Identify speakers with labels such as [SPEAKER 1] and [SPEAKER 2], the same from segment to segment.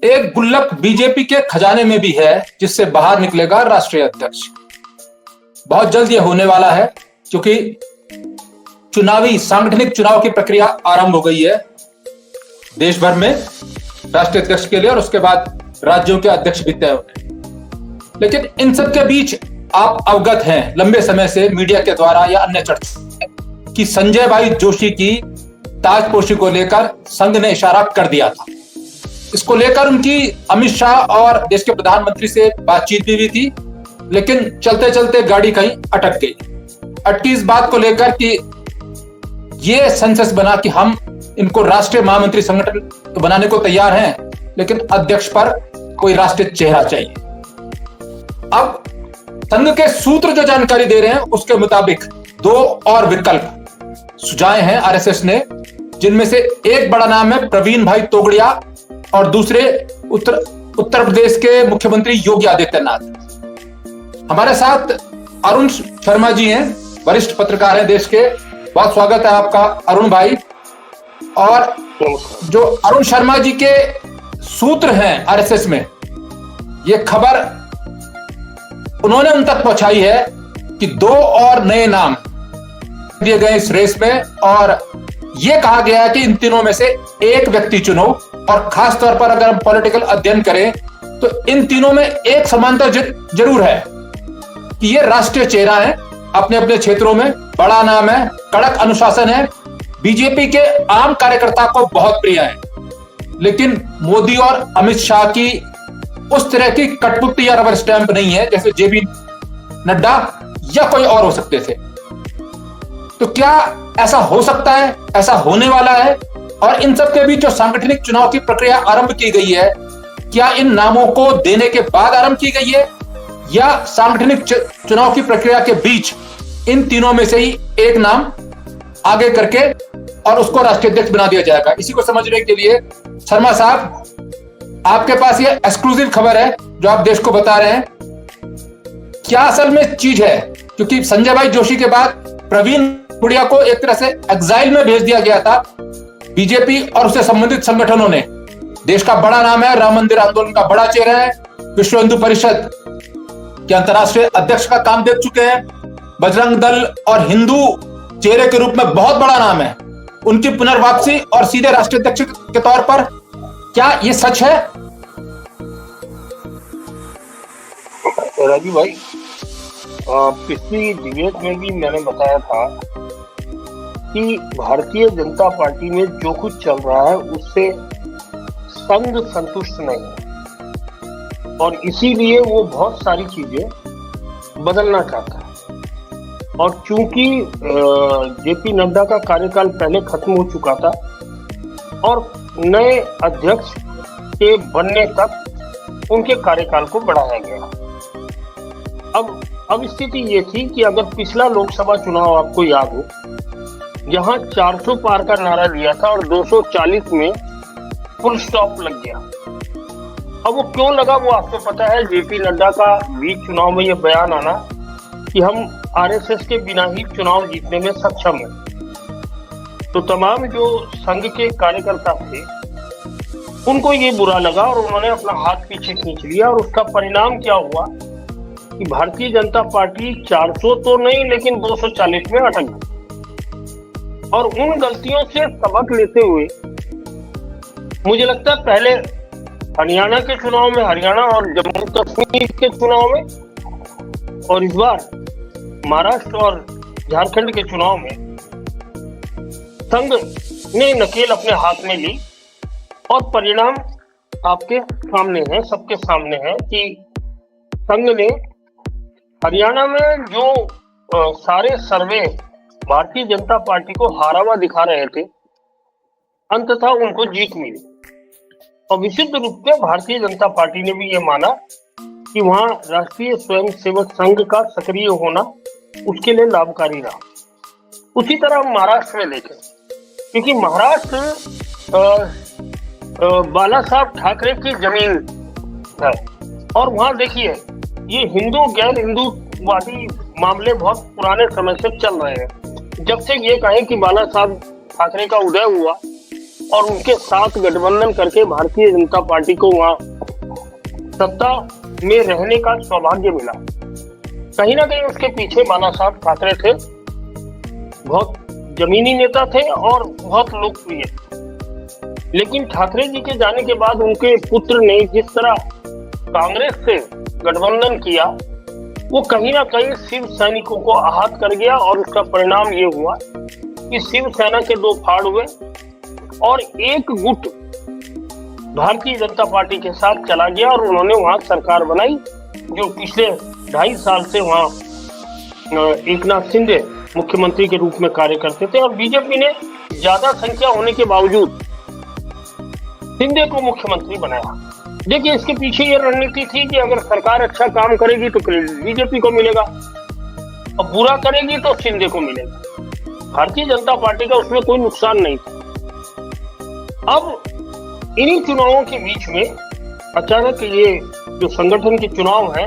[SPEAKER 1] एक गुल्लक बीजेपी के खजाने में भी है जिससे बाहर निकलेगा राष्ट्रीय अध्यक्ष। बहुत जल्द यह होने वाला है क्योंकि चुनावी सांगठनिक चुनाव की प्रक्रिया आरंभ हो गई है देश भर में राष्ट्रीय अध्यक्ष के लिए, और उसके बाद राज्यों के अध्यक्ष भी तय होंगे। लेकिन इन सब के बीच आप अवगत हैं लंबे समय से मीडिया के द्वारा या अन्य चर्चा कि संजय भाई जोशी की ताजपोशी को लेकर संघ ने इशारा कर दिया था। इसको लेकर उनकी अमित शाह और देश के प्रधानमंत्री से बातचीत भी हुई थी, लेकिन चलते चलते गाड़ी कहीं अटक गई। अटकी इस बात को लेकर कि ये सेंसस बना कि हम इनको राष्ट्रीय महामंत्री संगठन तो बनाने को तैयार हैं, लेकिन अध्यक्ष पर कोई राष्ट्रीय चेहरा चाहिए। अब संघ के सूत्र जो जानकारी दे रहे हैं उसके मुताबिक दो और विकल्प सुझाए हैं आरएसएस ने, जिनमें से एक बड़ा नाम है प्रवीण भाई तोगड़िया और दूसरे उत्तर प्रदेश के मुख्यमंत्री योगी आदित्यनाथ। हमारे साथ अरुण शर्मा जी हैं, वरिष्ठ पत्रकार हैं देश के। बहुत स्वागत है आपका अरुण भाई। और जो अरुण शर्मा जी के सूत्र हैं आरएसएस में, ये खबर उन्होंने उन तक पहुंचाई है कि दो और नए नाम दिए गए इस रेस में, और यह कहा गया है कि इन तीनों में से एक व्यक्ति चुनो। और खास तौर पर अगर हम पॉलिटिकल अध्ययन करें तो इन तीनों में एक समानता जरूर है कि ये राष्ट्रीय चेहरा है, अपने अपने क्षेत्रों में बड़ा नाम है, कड़क अनुशासन है, बीजेपी के आम कार्यकर्ता को बहुत प्रिय है, लेकिन मोदी और अमित शाह की उस तरह की कठपुतली या रबर स्टैंप नहीं है जैसे जेपी नड्डा या कोई और हो सकते थे। तो क्या ऐसा हो सकता है, ऐसा होने वाला है? और इन सब के बीच जो सांगठनिक चुनाव की प्रक्रिया आरंभ की गई है, क्या इन नामों को देने के बाद आरंभ की गई है या सांगठनिक चुनाव की प्रक्रिया के बीच इन तीनों में से ही एक नाम आगे करके और उसको राष्ट्रीय अध्यक्ष बना दिया जाएगा? इसी को समझने के लिए शर्मा साहब, आपके पास ये एक्सक्लूसिव खबर है जो आप देश को बता रहे हैं। क्या असल में चीज है? क्योंकि संजय भाई जोशी के बाद प्रवीण गुड़िया को एक तरह से एग्जाइल में भेज दिया गया था बीजेपी और उससे संबंधित संगठनों ने। देश का बड़ा नाम है, राम मंदिर आंदोलन का बड़ा चेहरा है, विश्व हिंदू परिषद के अंतर्राष्ट्रीय अध्यक्ष का काम देख चुके हैं, बजरंग दल और हिंदू चेहरे के रूप में बहुत बड़ा नाम है। उनकी पुनर्वापसी और सीधे राष्ट्रीय अध्यक्ष के तौर पर, क्या ये सच है?
[SPEAKER 2] राजू भाई, पिछली डिबेट में भी मैंने बताया था कि भारतीय जनता पार्टी में जो कुछ चल रहा है उससे संघ संतुष्ट नहीं है और इसीलिए वो बहुत सारी चीजें बदलना चाहता है। और चूंकि जेपी नड्डा का कार्यकाल पहले खत्म हो चुका था और नए अध्यक्ष के बनने तक उनके कार्यकाल को बढ़ाया गया। अब स्थिति ये थी कि अगर पिछला लोकसभा चुनाव आपको याद हो, जहां 400 पार का नारा दिया था और 240 में फुल स्टॉप लग गया। अब वो क्यों लगा वो आपको पता है। जेपी नड्डा का बीच चुनाव में ये बयान आना कि हम आरएसएस के बिना ही चुनाव जीतने में सक्षम हैं, तो तमाम जो संघ के कार्यकर्ता थे उनको ये बुरा लगा और उन्होंने अपना हाथ पीछे खींच लिया। और उसका परिणाम क्या हुआ कि भारतीय जनता पार्टी 400 तो नहीं लेकिन 240 में अटक गई। और उन गलतियों से सबक लेते हुए मुझे लगता है पहले हरियाणा के चुनाव में, हरियाणा और जम्मू कश्मीर के चुनाव में, और इस बार महाराष्ट्र और झारखंड के चुनाव में संघ ने नकेल अपने हाथ में ली और परिणाम आपके सामने है, सबके सामने है कि संघ ने हरियाणा में जो सारे सर्वे भारतीय जनता पार्टी को हारा हुआ दिखा रहे थे, अंततः उनको जीत मिली। और विशुद्ध रूप से भारतीय जनता पार्टी ने भी ये माना कि वहां राष्ट्रीय स्वयंसेवक संघ का सक्रिय होना उसके लिए लाभकारी रहा। उसी तरह हम महाराष्ट्र में देखें, क्योंकि महाराष्ट्र बाला साहब ठाकरे की जमीन है और वहां देखिए ये हिंदू गैर हिंदूवादी मामले बहुत पुराने समय से चल रहे हैं। जब से ये कहें कि बाला साहब ठाकरे का उदय हुआ और उनके साथ गठबंधन करके भारतीय जनता पार्टी को वहां सत्ता में रहने का सौभाग्य मिला। कहीं ना कहीं उसके पीछे बाला साहब ठाकरे थे, बहुत जमीनी नेता थे और बहुत लोकप्रिय। लेकिन ठाकरे जी के जाने के बाद उनके पुत्र ने जिस तरह कांग्रेस से गठबंधन किया, वो कहीं ना कहीं शिव सैनिकों को आहत कर गया और उसका परिणाम ये हुआ कि शिवसेना के दो फाड़ हुए और एक गुट भारतीय जनता पार्टी के साथ चला गया और उन्होंने वहां सरकार बनाई, जो पिछले 2.5 साल से वहां एकनाथ शिंदे मुख्यमंत्री के रूप में कार्य करते थे। और बीजेपी ने ज्यादा संख्या होने के बावजूद शिंदे को मुख्यमंत्री बनाया। देखिए, इसके पीछे ये रणनीति थी कि अगर सरकार अच्छा काम करेगी तो क्रेडिट बीजेपी को मिलेगा और बुरा करेगी तो शिंदे को मिलेगा। भारतीय जनता पार्टी का उसमें कोई नुकसान नहीं था। अब इन्हीं चुनावों के बीच में अचानक ये जो संगठन के चुनाव है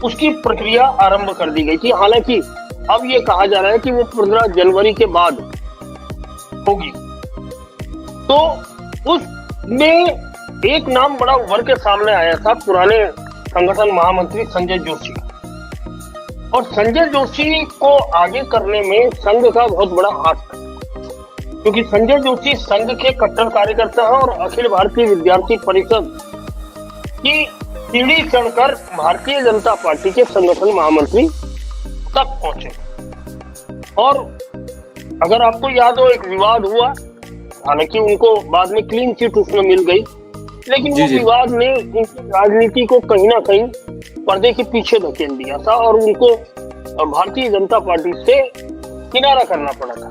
[SPEAKER 2] उसकी प्रक्रिया आरंभ कर दी गई थी। हालांकि अब ये कहा जा रहा है कि वो 15 जनवरी के बाद होगी। तो उसमें एक नाम बड़ा उभर के सामने आया था, पुराने संगठन महामंत्री संजय जोशी। और संजय जोशी को आगे करने में संघ का बहुत बड़ा हाथ था, क्योंकि संजय जोशी संघ के कट्टर कार्यकर्ता हैं और अखिल भारतीय विद्यार्थी परिषद की सीढ़ी चढ़कर भारतीय जनता पार्टी के संगठन महामंत्री तक पहुंचे। और अगर आपको याद हो, एक विवाद हुआ, हालांकि उनको बाद में क्लीन चिट उसमें मिल गई, लेकिन वो विवाद ने उनकी राजनीति को कहीं ना कहीं पर्दे के पीछे धकेल दिया था और उनको भारतीय जनता पार्टी से किनारा करना पड़ा था।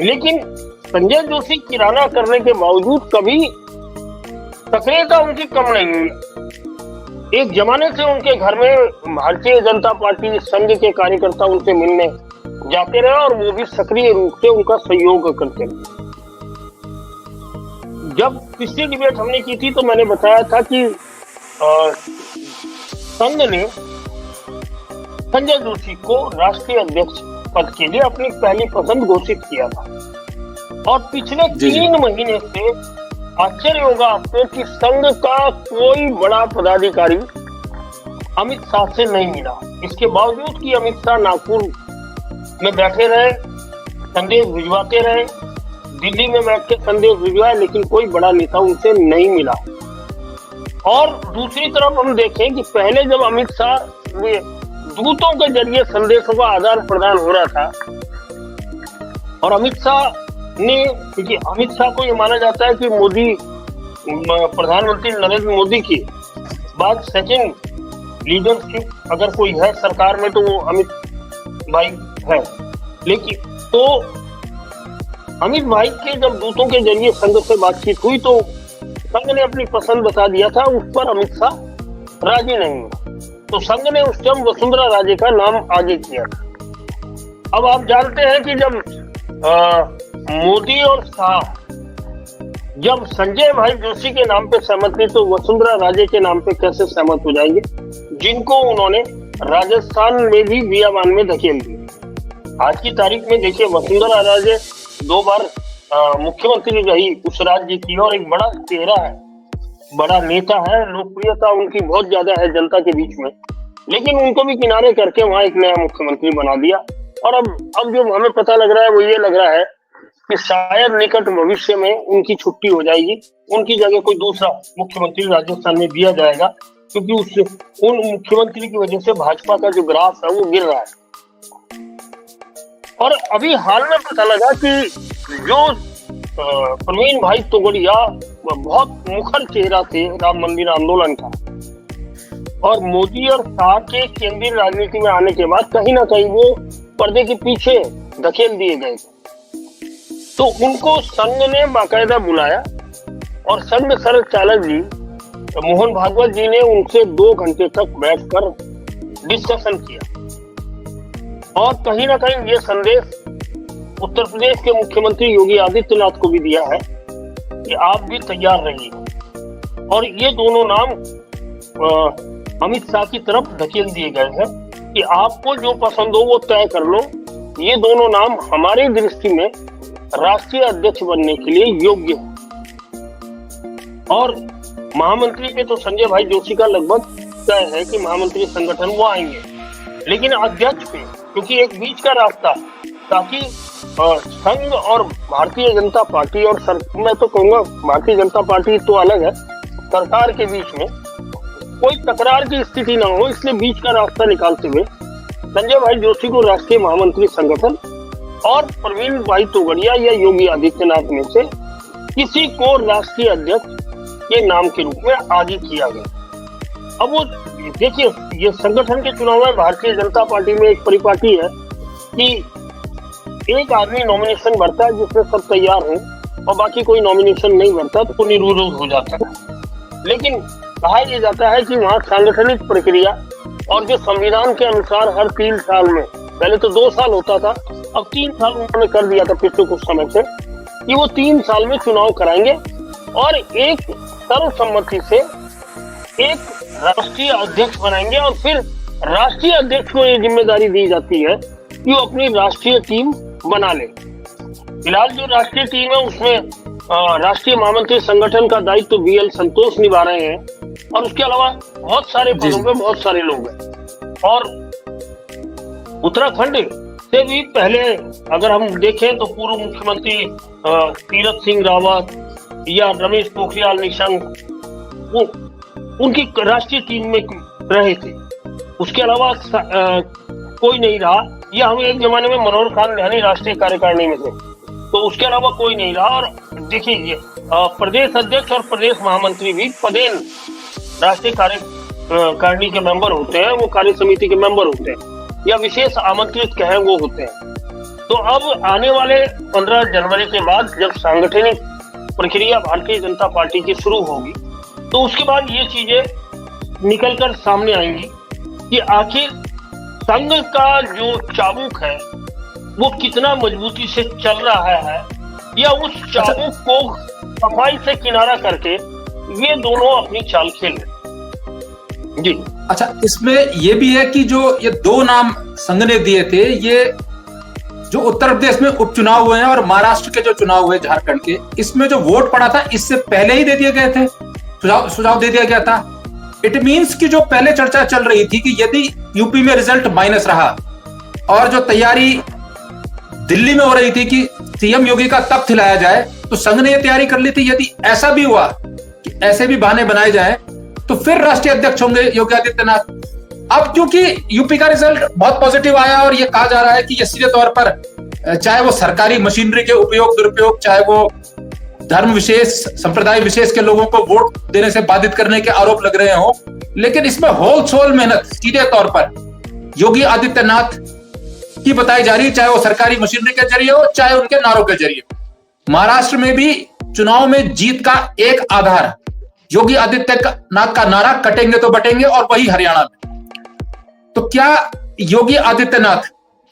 [SPEAKER 2] लेकिन संजय जोशी किनारा करने के बावजूद कभी सक्रियता उनकी कम नहीं हुई। एक जमाने से उनके घर में भारतीय जनता पार्टी संघ के कार्यकर्ता उनसे मिलने जाते रहे और वो भी सक्रिय रूप से उनका सहयोग करते रहे। जब पिछली डिबेट हमने की थी तो मैंने बताया था कि संघ ने संजय जोशी को राष्ट्रीय अध्यक्ष पद के लिए अपनी पहली पसंद घोषित किया था। और पिछले 3 महीने से आश्चर्य होगा आपको कि संघ का कोई बड़ा पदाधिकारी अमित शाह से नहीं मिला। इसके बावजूद कि अमित शाह नागपुर में बैठे रहे, संदेश भिजवाते रहे, दिल्ली में बैठ के संदेश भिजवाए, लेकिन कोई बड़ा नेता उनसे नहीं मिला। और दूसरी तरफ हम देखें कि पहले जब अमित शाह दूतों के जरिए संदेशों का आदान प्रदान हो रहा था और अमित शाह ने, क्योंकि अमित शाह को ये माना जाता है कि मोदी प्रधानमंत्री नरेंद्र मोदी की बाद सेकंड लीडरशिप अगर कोई है सरकार में तो वो अमित भाई है। लेकिन तो अमित भाई के जब दूतों के जरिए संघ से बातचीत हुई तो संघ ने अपनी पसंद बता दिया था, उस पर अमित शाह राजी नहीं हुआ। तो संघ ने उस टाइम वसुंधरा राजे का नाम आगे किया था। अब आप जानते हैं कि जब मोदी और शाह जब संजय भाई जोशी के नाम पे सहमत थे तो वसुंधरा राजे के नाम पे कैसे सहमत हो जाएंगे, जिनको उन्होंने राजस्थान में भी बियाबान में धकेल दिया। आज की तारीख में देखिए, वसुंधरा राजे 2 बार मुख्यमंत्री रही उस राज्य की और एक बड़ा चेहरा है, बड़ा नेता है, लोकप्रियता उनकी बहुत ज्यादा है जनता के बीच में। लेकिन उनको भी किनारे करके वहां एक नया मुख्यमंत्री बना दिया। और अब जो हमें पता लग रहा है वो ये लग रहा है कि शायद निकट भविष्य में उनकी छुट्टी हो जाएगी, उनकी जगह कोई दूसरा मुख्यमंत्री राजस्थान में दिया जाएगा, क्योंकि उन मुख्यमंत्री की वजह से भाजपा का जो ग्राफ है वो गिर रहा है। और अभी हाल में पता लगा कि जो प्रवीण भाई तोगड़िया बहुत मुखर चेहरा थे राम मंदिर आंदोलन का, और मोदी और शाह के केंद्रीय राजनीति में आने के बाद कहीं ना कहीं वो पर्दे के पीछे धकेल दिए गए। तो उनको संघ ने बाकायदा बुलाया और संघ संचालक जी मोहन भागवत जी ने उनसे 2 घंटे तक बैठकर डिस्कशन किया। और कहीं ना कहीं ये संदेश उत्तर प्रदेश के मुख्यमंत्री योगी आदित्यनाथ को भी दिया है कि आप भी तैयार रहिए। और ये दोनों नाम अमित शाह की तरफ धकेल दिए गए हैं कि आपको जो पसंद हो वो तय कर लो, ये दोनों नाम हमारी दृष्टि में राष्ट्रीय अध्यक्ष बनने के लिए योग्य है। और महामंत्री पे तो संजय भाई जोशी का लगभग तय है कि महामंत्री संगठन वो आएंगे, लेकिन अध्यक्ष पे क्योंकि एक बीच का रास्ता, ताकि संघ और भारतीय जनता पार्टी और मैं तो कहूँगा भारतीय जनता पार्टी तो अलग है, सरकार के बीच में कोई तकरार की स्थिति ना हो, इसलिए बीच का रास्ता निकालते हुए संजय भाई जोशी को राष्ट्रीय महामंत्री संगठन और प्रवीण भाई तोगड़िया या योगी आदित्यनाथ में से किसी को राष्ट्रीय अध्यक्ष के नाम के रूप में आगे किया गया। अब वो देखिए, ये संगठन के चुनाव में भारतीय जनता पार्टी में एक परिपाटी है कि एक आदमी नॉमिनेशन भरता है जिसमें सब तैयार हो और बाकी कोई नॉमिनेशन नहीं भरता तो निर्विरोध हो जाता है। लेकिन कहा यह जाता है कि वहाँ सांगठनिक प्रक्रिया और जो संविधान के अनुसार हर 3 साल में, पहले तो 2 साल होता था, अब 3 साल उन्होंने कर दिया था पिछले कुछ समय से, कि वो 3 साल में चुनाव कराएंगे और एक सर्वसम्मति से एक राष्ट्रीय अध्यक्ष बनाएंगे और फिर राष्ट्रीय अध्यक्ष को ये जिम्मेदारी दी जाती है कि वो अपनी राष्ट्रीय टीम बना ले। फिलहाल जो राष्ट्रीय टीम है उसमें राष्ट्रीय महामंत्री संगठन का दायित्व तो BL संतोष निभा रहे हैं और उसके अलावा बहुत सारे पदों पे बहुत सारे लोग हैं। और उत्तराखंड से भी पहले अगर हम देखें तो पूर्व मुख्यमंत्री तीरथ सिंह रावत या रमेश पोखरियाल निशंक वो उनकी राष्ट्रीय टीम में रहे थे। उसके अलावा कोई नहीं रहा, या हम एक जमाने में मनोहर खान राष्ट्रीय कार्यकारिणी में थे, तो उसके अलावा कोई नहीं रहा। और देखिए प्रदेश अध्यक्ष और प्रदेश महामंत्री भी पदेन राष्ट्रीय कार्यकारिणी के मेंबर होते हैं, वो कार्य समिति के मेंबर होते हैं या विशेष आमंत्रित कहें वो होते हैं। तो अब आने वाले 15 जनवरी के बाद जब सांगठनिक प्रक्रिया भारतीय जनता पार्टी की शुरू होगी तो उसके बाद ये चीजें निकलकर सामने आएंगी कि आखिर संघ का जो चाबुक है वो कितना मजबूती से चल रहा है, या उस चाबुक को सफाई से किनारा करके ये दोनों अपनी चाल खेल रहे। जी
[SPEAKER 1] अच्छा, इसमें ये भी है कि जो ये 2 नाम संघ ने दिए थे, ये जो उत्तर प्रदेश में उपचुनाव हुए हैं और महाराष्ट्र के जो चुनाव हुए झारखंड के, इसमें जो वोट पड़ा था इससे पहले ही दे दिए गए थे, सुझाव दे दिया गया था। इट मींस कि जो पहले चर्चा चल रही थी कि यदि यूपी में रिजल्ट माइनस रहा और जो तैयारी दिल्ली में हो रही थी कि सीएम योगी का तख्त हिलाया जाए, तो संघ ने यह तैयारी कर ली थी यदि ऐसा भी हुआ कि ऐसे भी बहाने बनाए जाए तो फिर राष्ट्रीय अध्यक्ष होंगे योगी आदित्यनाथ। अब क्योंकि यूपी का रिजल्ट बहुत पॉजिटिव आया और यह कहा जा रहा है कि यह सीधे तौर पर चाहे वो सरकारी मशीनरी के उपयोग दुरुपयोग, चाहे वो धर्म विशेष संप्रदाय विशेष के लोगों को वोट देने से बाधित करने के आरोप लग रहे हो, लेकिन इसमें होल सोल मेहनत सीधे तौर पर योगी आदित्यनाथ की बताई जा रही है, चाहे वो सरकारी मशीनरी के जरिए हो चाहे उनके नारों के जरिए हो। महाराष्ट्र में भी चुनाव में जीत का एक आधार योगी आदित्यनाथ का नारा कटेंगे तो बटेंगे, और वही हरियाणा में। तो क्या योगी आदित्यनाथ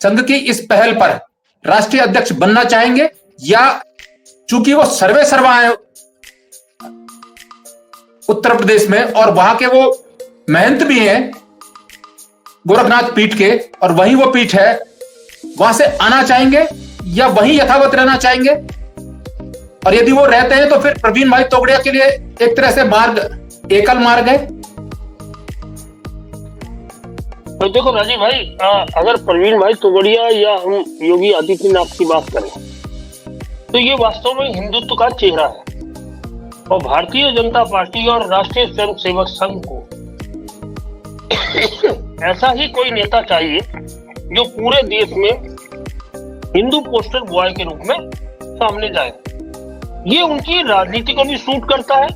[SPEAKER 1] संघ की इस पहल पर राष्ट्रीय अध्यक्ष बनना चाहेंगे, या चूंकि वो सर्वे सर्वा है उत्तर प्रदेश में और वहां के वो महंत भी हैं गोरखनाथ पीठ के और वहीं वो पीठ है, वहां से आना चाहेंगे या वहीं यथावत रहना चाहेंगे? और यदि वो रहते हैं तो फिर प्रवीण भाई तोगड़िया के लिए एक तरह से मार्ग एकल मार्ग है।
[SPEAKER 2] तो देखो राजीव भाई, अगर प्रवीण भाई तोगड़िया या हम योगी आदित्यनाथ की बात करें तो ये वास्तव में हिंदुत्व का चेहरा है, और भारतीय जनता पार्टी और राष्ट्रीय स्वयंसेवक संघ को ऐसा ही कोई नेता चाहिए जो पूरे देश में हिंदू पोस्टर बॉय के रूप में सामने जाए। ये उनकी राजनीति को भी सूट करता है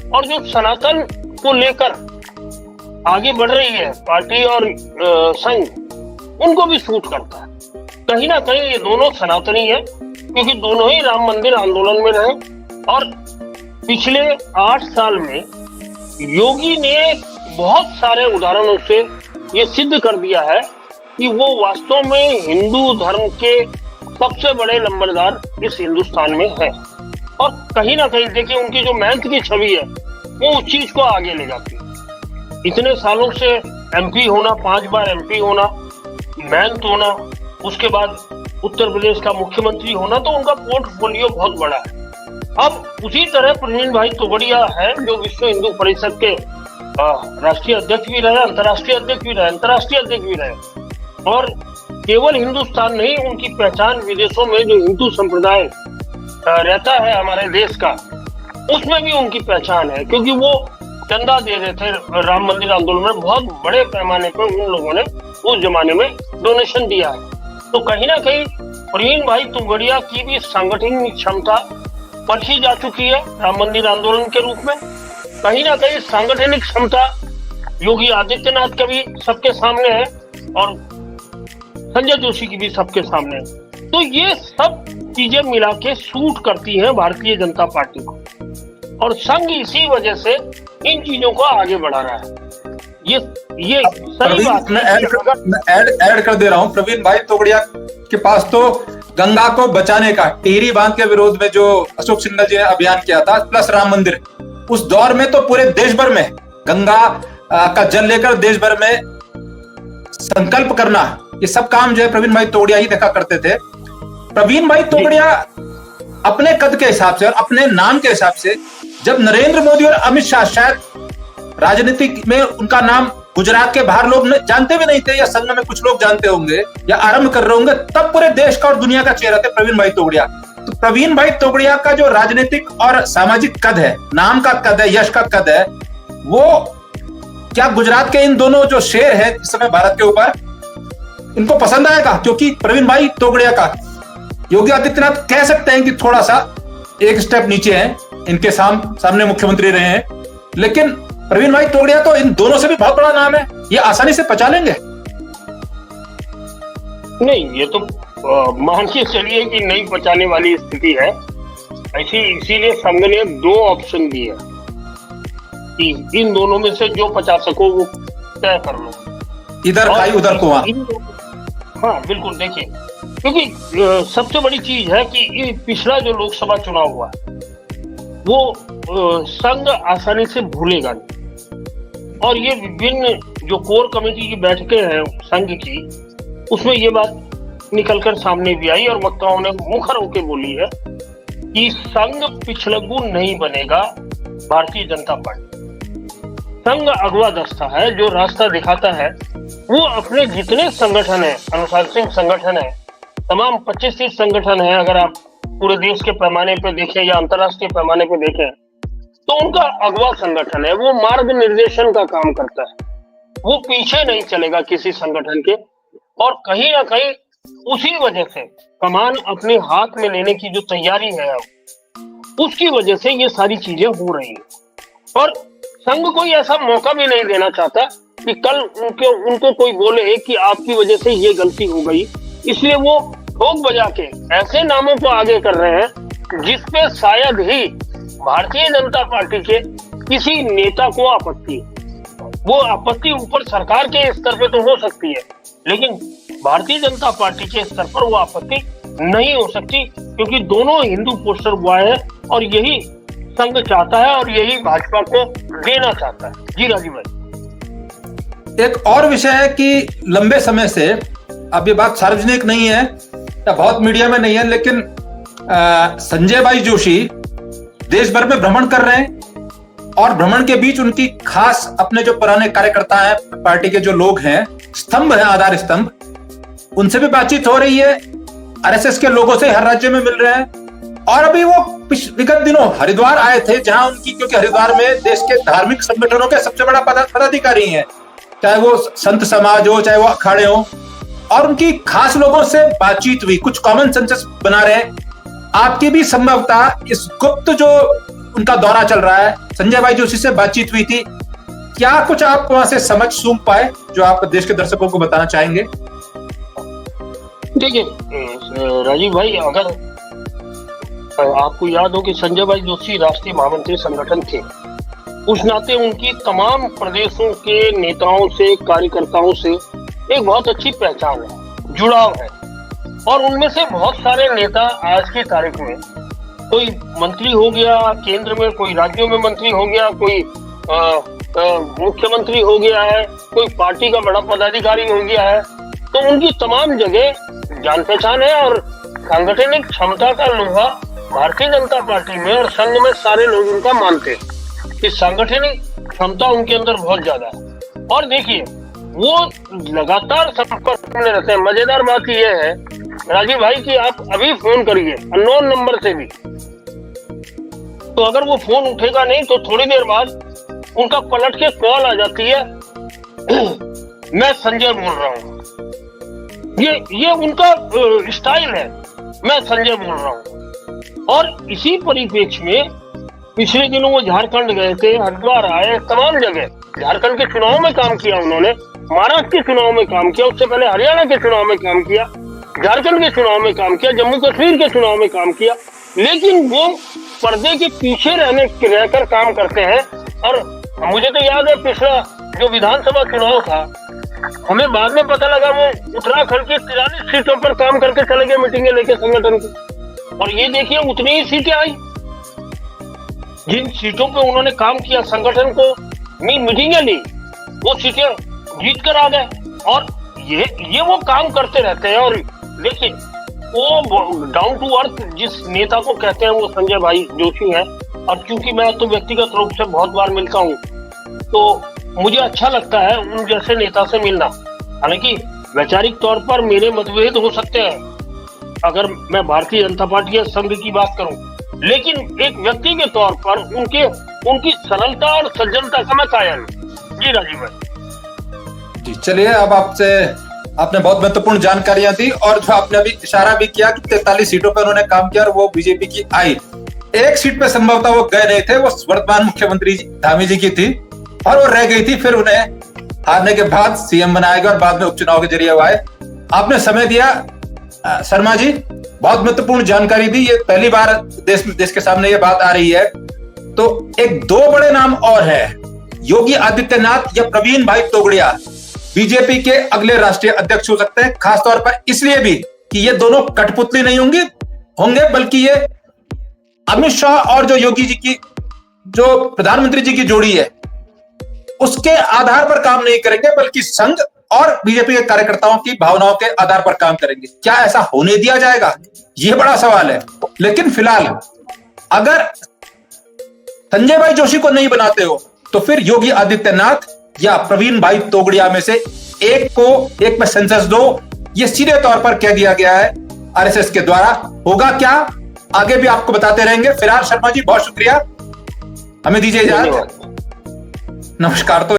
[SPEAKER 2] और जो सनातन को लेकर आगे बढ़ रही है पार्टी और संघ, उनको भी सूट करता है। कहीं ना कहीं ये दोनों सनातनी है, क्योंकि दोनों ही राम मंदिर आंदोलन में रहे और पिछले 8 साल में योगी ने बहुत सारे उदाहरणों से ये सिद्ध कर दिया है कि वो वास्तव में हिंदू धर्म के सबसे बड़े लंबरदार इस हिंदुस्तान में है। और कहीं ना कहीं देखिए उनकी जो मेहनत की छवि है वो उस चीज को आगे ले जाती है। इतने सालों से एमपी होना, 5 बार एमपी होना, मेहनत होना, उसके बाद उत्तर प्रदेश का मुख्यमंत्री होना, तो उनका पोर्टफोलियो बहुत बड़ा है। अब उसी तरह प्रवीण भाई तोगड़िया है जो विश्व हिंदू परिषद के राष्ट्रीय अध्यक्ष भी रहे, अंतर्राष्ट्रीय अध्यक्ष भी रहे, अंतर्राष्ट्रीय अध्यक्ष भी रहे। और केवल हिंदुस्तान नहीं, उनकी पहचान विदेशों में जो हिंदू संप्रदाय रहता है हमारे देश का, उसमें भी उनकी पहचान है, क्योंकि वो चंदा दे रहे थे राम मंदिर आंदोलन में। बहुत बड़े पैमाने पर उन लोगों ने उस जमाने में डोनेशन दिया है। तो कहीं ना कहीं प्रवीण भाई तोगड़िया की भी सांगठनिक क्षमता परखी जा चुकी है राम मंदिर आंदोलन के रूप में। कहीं ना कहीं सांगठनिक क्षमता योगी आदित्यनाथ का भी सबके सामने है और संजय जोशी की भी सबके सामने है। तो ये सब चीजें मिला के सूट करती हैं भारतीय जनता पार्टी को, और संघ इसी वजह से इन चीजों को आगे बढ़ा रहा है। ये सही बात
[SPEAKER 1] मैं ऐड कर दे रहा हूं। प्रवीण भाई तोगड़िया के पास तो गंगा को बचाने का, टिहरी बांध के विरोध में जो अशोक सिंघल जी ने अभियान किया था, प्लस राम मंदिर, उस दौर में तो पूरे देश भर में गंगा का जल लेकर देश भर में संकल्प करना, ये सब काम जो है प्रवीण भाई तोगड़िया ही देखा करते थे। प्रवीण भाई तोगड़िया अपने कद के हिसाब से और अपने नाम के हिसाब से, जब नरेंद्र मोदी और अमित शाह, शायद राजनीति में उनका नाम गुजरात के बाहर लोग जानते भी नहीं थे, या संघ में कुछ लोग जानते होंगे या आरंभ कर रहे होंगे, तब पूरे देश का और दुनिया का चेहरा थे प्रवीण भाई तोगड़िया। तो प्रवीण भाई तोगड़िया का जो राजनीतिक और सामाजिक कद है, नाम का कद है, यश का कद है, वो क्या गुजरात के इन दोनों जो शेर है इस समय भारत के ऊपर, इनको पसंद आएगा? क्योंकि प्रवीण भाई तोगड़िया का योगी आदित्यनाथ कह सकते हैं कि थोड़ा सा एक स्टेप नीचे है, इनके सामने मुख्यमंत्री रहे हैं, लेकिन प्रवीण भाई तोगड़िया तो इन दोनों से भी बहुत बड़ा नाम है, ये आसानी से पचा लेंगे।
[SPEAKER 2] नहीं, ये तो मान के चलिए कि नहीं पचाने वाली स्थिति है। इसीलिए संघ ने 2 ऑप्शन दिए कि इन दोनों में से जो पचा सको वो तय कर लो,
[SPEAKER 1] इधर खाई उधर कुआं।
[SPEAKER 2] हाँ बिल्कुल, देखिए, क्योंकि सबसे बड़ी चीज है कि ये पिछला जो लोकसभा चुनाव हुआ वो संघ आसानी से भूलेगा नहीं। और ये विभिन्न जो कोर कमेटी की बैठकें हैं संघ की, उसमें ये बात निकलकर सामने भी आई और वक्ताओं ने मुखर होकर बोली है कि संघ पिछलग्गू नहीं बनेगा भारतीय जनता पार्टी। संघ अगवा दस्ता है जो रास्ता दिखाता है। वो अपने जितने संगठन है, अनुशासनिक संगठन है, तमाम 25-30 संगठन है, अगर आप पूरे देश के पैमाने पे देखें या अंतर्राष्ट्रीय पैमाने पे देखें, तो उनका अगवा संगठन है। वो मार्ग निर्देशन का काम करता है, वो पीछे नहीं चलेगा किसी संगठन के। और कहीं ना कहीं उसी वजह से कमान अपने हाथ में लेने की जो तैयारी है, उसकी वजह से ये सारी चीजें हो रही है। और संघ कोई ऐसा मौका भी नहीं देना चाहता कि कल उनको कोई बोले कि आपकी वजह से ये गलती हो गई, इसलिए वो ठोक बजा के ऐसे नामों को आगे कर रहे हैं जिसपे शायद ही भारतीय जनता पार्टी के किसी नेता को आपत्ति है। वो आपत्ति ऊपर सरकार के स्तर पे तो हो सकती है, लेकिन भारतीय जनता पार्टी के स्तर पर वो आपत्ति नहीं हो सकती, क्योंकि दोनों हिंदू पोस्टर बॉय है और यही संघ चाहता है और यही भाजपा को देना चाहता है। जी राजीव भाई,
[SPEAKER 1] एक और विषय है कि लंबे समय से, अब ये बात सार्वजनिक नहीं है या बहुत मीडिया में नहीं है, लेकिन संजय भाई जोशी देश भर में भ्रमण कर रहे हैं और भ्रमण के बीच उनकी खास अपने जो पुराने कार्यकर्ता हैं, पार्टी के जो लोग हैं, स्तंभ हैं, आधार स्तंभ, उनसे भी बातचीत हो रही है। आरएसएस के लोगों से हर राज्य में मिल रहे हैं। और अभी वो विगत दिनों हरिद्वार आए थे, जहां उनकी, क्योंकि हरिद्वार में देश के धार्मिक संगठनों के सबसे बड़ा पदाधिकारी हैं, चाहे वो संत समाज हो, चाहे वो अखाड़े हो, और उनकी खास लोगों से बातचीत हुई, कुछ कॉमन सेंसस बना रहे हैं। आपकी भी संभवतः इस गुप्त जो उनका दौरा चल रहा है, संजय भाई जोशी से बातचीत हुई थी, क्या कुछ आप वहां से समझ सूंघ पाए जो आप देश के दर्शकों को बताना चाहेंगे?
[SPEAKER 2] देखिए राजीव भाई, अगर आपको याद हो कि संजय भाई जोशी राष्ट्रीय महामंत्री संगठन थे, उस नाते उनकी तमाम प्रदेशों के नेताओं से, कार्यकर्ताओं से एक बहुत अच्छी पहचान है, जुड़ाव है। और उनमें से बहुत सारे नेता आज की तारीख में, कोई मंत्री हो गया केंद्र में, कोई राज्यों में मंत्री हो गया, कोई मुख्यमंत्री हो गया है, कोई पार्टी का बड़ा पदाधिकारी हो गया है, तो उनकी तमाम जगह जान पहचान है और सांगठनिक क्षमता का लोहा भारतीय जनता पार्टी में और संघ में सारे लोग उनका मानते हैं कि सांगठनिक क्षमता उनके अंदर बहुत ज्यादा है। और देखिए वो लगातार संपर्क में रहते हैं। मजेदार बात यह है राजीव भाई कि आप अभी फोन करिए अननोन नंबर से भी, तो अगर वो फोन उठेगा नहीं तो थोड़ी देर बाद उनका पलट के कॉल आ जाती है, मैं संजय बोल रहा हूँ। ये उनका स्टाइल है, मैं संजय बोल रहा हूँ। और इसी परिप्रेक्ष्य में पिछले दिनों वो झारखंड गए थे, हरिद्वार आए, तमाम जगह झारखंड के चुनाव में काम किया उन्होंने, महाराष्ट्र के चुनाव में काम किया, उससे पहले हरियाणा के चुनाव में काम किया, झारखंड के चुनाव में काम किया, जम्मू कश्मीर के चुनाव में काम किया। लेकिन वो पर्दे के पीछे रहकर काम करते हैं। और मुझे तो याद है पिछला जो विधानसभा चुनाव था, हमें बाद में पता लगा वो उत्तराखंड की 43 सीटों पर काम करके चले गए मीटिंगें लेके संगठन की। और ये देखिए उतनी ही सीटें आई जिन सीटों पे उन्होंने काम किया, संगठन को मीटिंगें ली, वो सीटें जीत कर आ गए। और ये वो काम करते रहते हैं। और देखिए वो डाउन टू अर्थ जिस नेता को कहते हैं वो संजय भाई जोशी है। और क्योंकि मैं तो व्यक्तिगत रूप से बहुत बार मिलता हूँ तो मुझे अच्छा लगता है उन जैसे नेता से मिलना। हालांकि वैचारिक तौर पर मेरे मतभेद हो सकते हैं अगर मैं भारतीय जनता पार्टी या संघ की बात करूं, लेकिन एक व्यक्ति के तौर पर उनकी सरलता और सज्जनता का मैं कायल हूं। जी राजीव भाई।
[SPEAKER 1] जी चलिए, अब आपने बहुत महत्वपूर्ण जानकारियां दी और जो आपने अभी इशारा भी किया कि 43 सीटों पर उन्होंने काम किया और वो बीजेपी की आई। एक सीट पे संभवतः वो गए नहीं थे, वो वर्तमान मुख्यमंत्री धामी जी की थी और वो रह गई थी। फिर उन्हें हारने के बाद सीएम बनाया गया और बाद में उपचुनाव के जरिए आए। आपने समय दिया शर्मा जी, बहुत महत्वपूर्ण जानकारी दी। ये पहली बार देश के सामने ये बात आ रही है। तो एक दो बड़े नाम और है, योगी आदित्यनाथ या प्रवीण भाई तोगड़िया बीजेपी के अगले राष्ट्रीय अध्यक्ष हो सकते हैं। खासतौर पर इसलिए भी कि ये दोनों कठपुतली नहीं होंगे बल्कि ये अमित शाह और जो योगी जी की जो प्रधानमंत्री जी की जोड़ी है उसके आधार पर काम नहीं करेंगे, बल्कि संघ और बीजेपी के कार्यकर्ताओं की भावनाओं के आधार पर काम करेंगे। क्या ऐसा होने दिया जाएगा, यह बड़ा सवाल है। लेकिन फिलहाल अगर संजय भाई जोशी को नहीं बनाते हो तो फिर योगी आदित्यनाथ या प्रवीण भाई तोगड़िया में से एक में सेंसस दो, यह सीधे तौर पर कह दिया गया है आरएसएस के द्वारा। होगा क्या आगे भी आपको बताते रहेंगे। फिलहाल शर्मा जी बहुत शुक्रिया, हमें दीजिए इजाजत, नमस्कार। तो